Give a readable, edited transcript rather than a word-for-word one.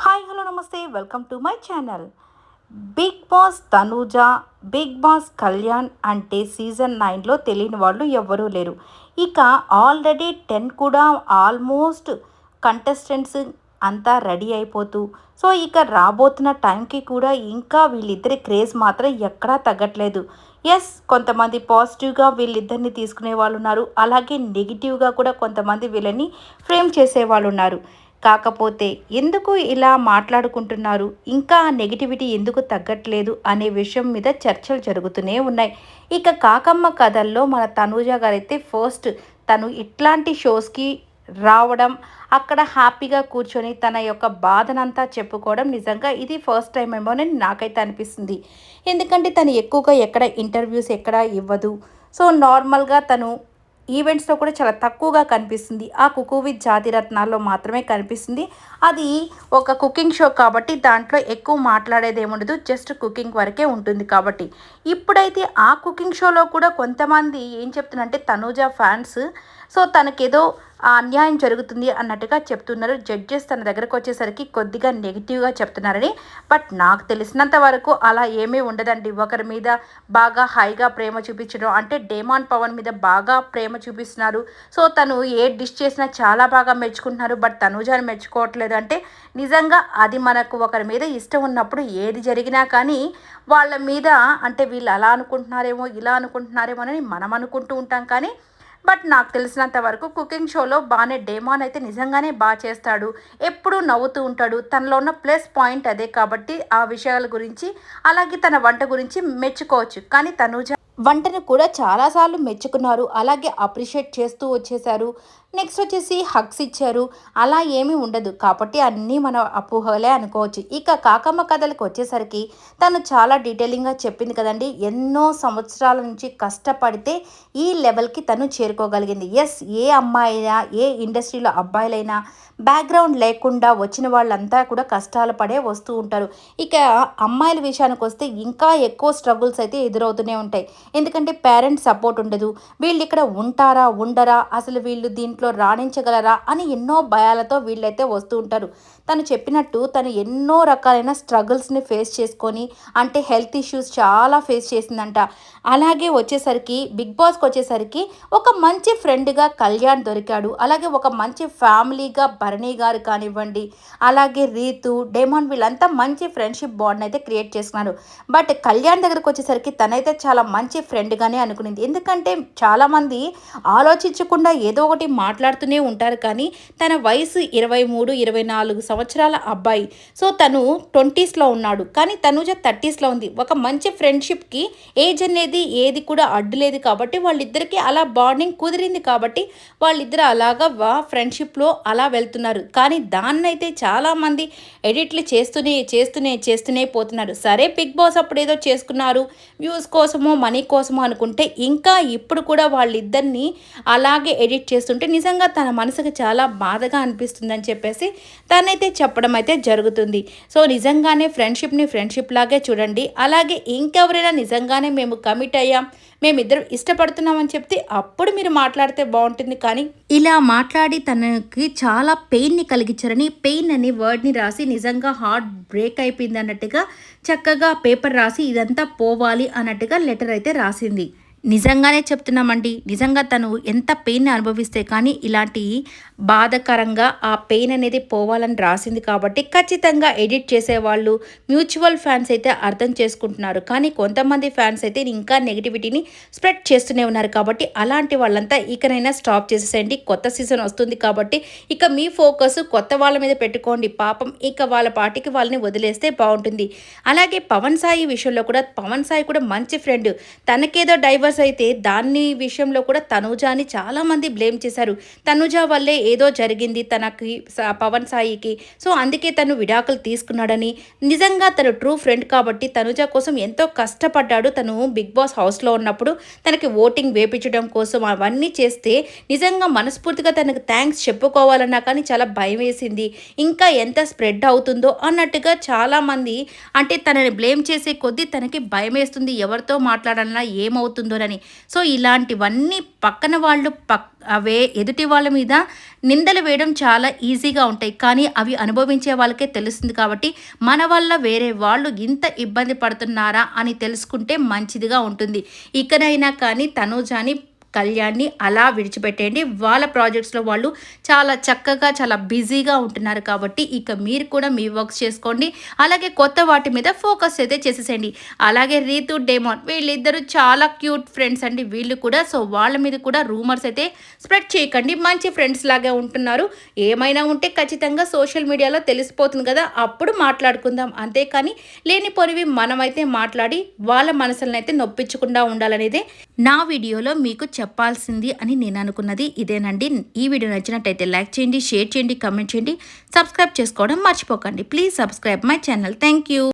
Hi hello namaste welcome to my channel. Big boss Tanuja, big boss Kalyan అంటే season 9లో తెలియని వాళ్ళు ఎవ్వరూ లేరు. ఇక ఆల్రెడీ 10 కూడా ఆల్మోస్ట్ కంటెస్టెంట్స్ అంతా రెడీ అయిపోతూ, సో ఇక రాబోతున్న టైంకి కూడా ఇంకా వీళ్ళిద్దరి క్రేజ్ మాత్రం ఎక్కడా తగ్గట్లేదు. ఎస్, కొంతమంది పాజిటివ్గా వీళ్ళిద్దరిని తీసుకునే వాళ్ళు ఉన్నారు, అలాగే నెగిటివ్గా కూడా కొంతమంది వీళ్ళని ఫ్రేమ్ చేసే వాళ్ళు ఉన్నారు. కాకపోతే ఎందుకు ఇలా మాట్లాడుకుంటున్నారు, ఇంకా నెగిటివిటీ ఎందుకు తగ్గట్లేదు అనే విషయం మీద చర్చలు జరుగుతూనే ఉన్నాయి. ఇక కాకమ్మ కథల్లో మన తనూజ గారైతే ఫస్ట్ తను ఇట్లాంటి షోస్కి రావడం, అక్కడ హ్యాపీగా కూర్చొని తన యొక్క బాధనంతా చెప్పుకోవడం నిజంగా ఇది ఫస్ట్ టైం ఏమోనని నాకైతే అనిపిస్తుంది. ఎందుకంటే తను ఎక్కువగా ఎక్కడ ఇంటర్వ్యూస్ ఎక్కడ ఇవ్వదు. సో నార్మల్గా తను ఈవెంట్స్లో కూడా చాలా తక్కువగా కనిపిస్తుంది. ఆ కుకు విత్ జాతిరత్నాల్లో మాత్రమే కనిపిస్తుంది. అది ఒక కుకింగ్ షో కాబట్టి దాంట్లో ఎక్కువ మాట్లాడేది ఏముండదు, జస్ట్ కుకింగ్ వరకే ఉంటుంది కాబట్టి. ఇప్పుడైతే ఆ కుకింగ్ షోలో కూడా కొంతమంది ఏం చెప్తున్నారంటే తనూజ ఫ్యాన్స్, సో తనకేదో అన్యాయం జరుగుతుంది అన్నట్టుగా చెప్తున్నారు. జడ్జెస్ తన దగ్గరకు వచ్చేసరికి కొద్దిగా నెగిటివ్గా చెప్తున్నారని. బట్ నాకు తెలిసినంత వరకు అలా ఏమీ ఉండదండి. ఒకరి మీద బాగా హైగా ప్రేమ చూపించడం అంటే డేమాన్ పవన్ మీద బాగా ప్రేమ చూపిస్తున్నారు. సో తను ఏ డిష్ చేసినా చాలా బాగా మెచ్చుకుంటున్నారు, బట్ తనూజాని మెచ్చుకోవట్లేదు అంటే నిజంగా అది మనకు ఒకరి మీద ఇష్టం ఉన్నప్పుడు ఏది జరిగినా కానీ వాళ్ళ మీద అంటే వీళ్ళు అలా అనుకుంటున్నారేమో ఇలా అనుకుంటున్నారేమో అని మనం అనుకుంటూ ఉంటాం. కానీ బట్ నాకు తెలిసినంత వరకు కుకింగ్ షోలో బాగానే డేమాన్ అయితే నిజంగానే బాగా చేస్తాడు, ఎప్పుడూ నవ్వుతూ ఉంటాడు. తనలో ఉన్న ప్లస్ పాయింట్ అదే కాబట్టి ఆ విషయాల గురించి అలాగే తన వంట గురించి మెచ్చుకోవచ్చు. కానీ తనూజ వంటను కూడా చాలాసార్లు మెచ్చుకున్నారు, అలాగే అప్రిషియేట్ చేస్తూ వచ్చేసారు. నెక్స్ట్ వచ్చేసి హగ్స్ ఇచ్చారు. అలా ఏమీ ఉండదు కాబట్టి అన్నీ మన అపోహలే అనుకోవచ్చు. ఇక కాకమ్మ కథలకు వచ్చేసరికి తను చాలా డీటెయిలింగ్గా చెప్పింది కదండి. ఎన్నో సంవత్సరాల నుంచి కష్టపడితే ఈ లెవెల్కి తను చేరుకోగలిగింది. ఎస్, ఏ అమ్మాయి అయినా ఏ ఇండస్ట్రీలో అబ్బాయిలైనా బ్యాక్గ్రౌండ్ లేకుండా వచ్చిన వాళ్ళంతా కూడా కష్టాలు పడే వస్తూ ఉంటారు. ఇక అమ్మాయిల విషయానికి వస్తే ఇంకా ఎక్కువ స్ట్రగుల్స్ అయితే ఎదురవుతూనే ఉంటాయి. ఎందుకంటే పేరెంట్స్ సపోర్ట్ ఉండదు, వీళ్ళు ఇక్కడ ఉంటారా ఉండరా, అసలు వీళ్ళు దీంట్లో రాణించగలరా అని ఎన్నో భయాలతో వీళ్ళైతే వస్తూ ఉంటారు. తను చెప్పినట్టు తను ఎన్నో రకాలైన స్ట్రగుల్స్ని ఫేస్ చేసుకొని అంటే హెల్త్ ఇష్యూస్ చాలా ఫేస్ చేసిందంట. అలాగే వచ్చేసరికి బిగ్ బాస్కి వచ్చేసరికి ఒక మంచి ఫ్రెండ్గా కళ్యాణ్ దొరికాడు, అలాగే ఒక మంచి ఫ్యామిలీగా భరణి గారు కానివ్వండి, అలాగే రీతు డేమాన్ వీళ్ళంతా మంచి ఫ్రెండ్షిప్ బాండ్ అయితే క్రియేట్ చేసుకున్నారు. బట్ కళ్యాణ్ దగ్గరకు వచ్చేసరికి తనైతే చాలా మంచి ఫ్రెండ్గానే అనుకునింది. ఎందుకంటే చాలామంది ఆలోచించకుండా ఏదో ఒకటి మాట్లాడుతూనే ఉంటారు. కానీ తన వయసు 23-24 సంవత్సరాల అబ్బాయి. సో తను 20స్లో ఉన్నాడు, కానీ తనుజ 30స్లో ఉంది. ఒక మంచి ఫ్రెండ్షిప్కి ఏజ్ అనేది ఏది కూడా అడ్డు లేదు కాబట్టి వాళ్ళిద్దరికీ అలా బాండింగ్ కుదిరింది కాబట్టి వాళ్ళిద్దరు అలాగా ఫ్రెండ్షిప్లో అలా వెళ్తున్నారు. కానీ దాన్నైతే చాలామంది ఎడిట్లు చేస్తూనే చేస్తూనే చేస్తూనే పోతున్నారు. సరే బిగ్ బాస్ అప్పుడు ఏదో చేసుకున్నారు వ్యూస్ కోసమో మనీ కోసమో అనుకుంటే ఇంకా ఇప్పుడు కూడా వాళ్ళిద్దరిని అలాగే ఎడిట్ చేస్తుంటే నిజంగా తన మనసుకు చాలా బాధగా అనిపిస్తుందని చెప్పేసి తనైతే చెప్పడం అయితే జరుగుతుంది. సో నిజంగానే ఫ్రెండ్షిప్ని ఫ్రెండ్షిప్ లాగే చూడండి. అలాగే ఇంకెవరైనా నిజంగానే మేము కమిట్ అయ్యాం, మేమిద్దరం ఇష్టపడుతున్నామని చెప్తే అప్పుడు మీరు మాట్లాడితే బాగుంటుంది. కానీ ఇలా మాట్లాడి తనకి చాలా పెయిన్ని కలిగించారని, పెయిన్ అనే వర్డ్ని రాసి నిజంగా హార్ట్ బ్రేక్ అయిపోయింది అన్నట్టుగా చక్కగా పేపర్ రాసి ఇదంతా పోవాలి అన్నట్టుగా లెటర్ అయితే రాసింది. నిజంగానే చెప్తున్నామండి, నిజంగా తను ఎంత పెయిన్ అనుభవిస్తే కానీ ఇలాంటి బాధకరంగా ఆ పెయిన్ అనేది పోవాలని రాసింది కాబట్టి ఖచ్చితంగా ఎడిట్ చేసేవాళ్ళు మ్యూచువల్ ఫ్యాన్స్ అయితే అర్థం చేసుకుంటున్నారు. కానీ కొంతమంది ఫ్యాన్స్ అయితే ఇంకా నెగిటివిటీని స్ప్రెడ్ చేస్తూనే ఉన్నారు. కాబట్టి అలాంటి వాళ్ళంతా ఇకనైనా స్టాప్ చేసేసేయండి. కొత్త సీజన్ వస్తుంది కాబట్టి ఇక మీ ఫోకస్ కొత్త వాళ్ళ మీద పెట్టుకోండి. పాపం ఇక వాళ్ళ పాటికి వాళ్ళని వదిలేస్తే బాగుంటుంది. అలాగే పవన్ సాయి విషయంలో కూడా పవన్ సాయి కూడా మంచి ఫ్రెండ్, తనకేదో డైవర్స్ అయితే దాని విషయంలో కూడా తనూజాని చాలామంది బ్లేమ్ చేశారు. తనూజ వల్లే ఏదో జరిగింది తనకి పవన్ సాయికి, సో అందుకే తను విడాకులు తీసుకున్నాడని. నిజంగా తను ట్రూ ఫ్రెండ్ కాబట్టి తనూజ కోసం ఎంతో కష్టపడ్డాడు. తను బిగ్ బాస్ హౌస్లో ఉన్నప్పుడు తనకి ఓటింగ్ వేపించడం కోసం అవన్నీ చేస్తే నిజంగా మనస్ఫూర్తిగా తనకు థ్యాంక్స్ చెప్పుకోవాలన్నా కానీ చాలా భయం వేసింది. ఇంకా ఎంత స్ప్రెడ్ అవుతుందో అన్నట్టుగా చాలామంది అంటే తనని బ్లేమ్ చేసే కొద్దీ తనకి భయం వేస్తుంది, ఎవరితో మాట్లాడాలన్నా ఏమవుతుందో చేసుకోరని. సో ఇలాంటివన్నీ పక్కన వాళ్ళు అవే ఎదుటి వాళ్ళ మీద నిందలు వేయడం చాలా ఈజీగా ఉంటాయి. కానీ అవి అనుభవించే వాళ్ళకే తెలుస్తుంది కాబట్టి మన వల్ల వేరే వాళ్ళు ఇంత ఇబ్బంది పడుతున్నారా అని తెలుసుకుంటే మంచిదిగా ఉంటుంది. ఇకనైనా కానీ తనూజాని కళ్యాణ్ని అలా విడిచిపెట్టేయండి. వాళ్ళ ప్రాజెక్ట్స్లో వాళ్ళు చాలా చక్కగా చాలా బిజీగా ఉంటున్నారు కాబట్టి ఇక మీరు కూడా మీ వర్క్స్ చేసుకోండి. అలాగే కొత్త వాటి మీద ఫోకస్ అయితే చేసేసేయండి. అలాగే రీతు డేమాన్ వీళ్ళిద్దరూ చాలా క్యూట్ ఫ్రెండ్స్ అండి వీళ్ళు కూడా. సో వాళ్ళ మీద కూడా రూమర్స్ అయితే స్ప్రెడ్ చేయకండి. మంచి ఫ్రెండ్స్ లాగా ఉంటున్నారు. ఏమైనా ఉంటే ఖచ్చితంగా సోషల్ మీడియాలో తెలిసిపోతుంది కదా, అప్పుడు మాట్లాడుకుందాం. అంతేకాని లేనిపోనివి మనమైతే మాట్లాడి వాళ్ళ మనసులను అయితే నొప్పించకుండా ఉండాలనేదే నా వీడియోలో మీకు చెప్పాల్సింది అని నేను అనుకున్నది ఇదేనండి. ఈ వీడియో నచ్చినట్టయితే లైక్ చేయండి, షేర్ చేయండి, కామెంట్ చేయండి, సబ్స్క్రైబ్ చేసుకోవడం మర్చిపోకండి. Please subscribe my channel. Thank you.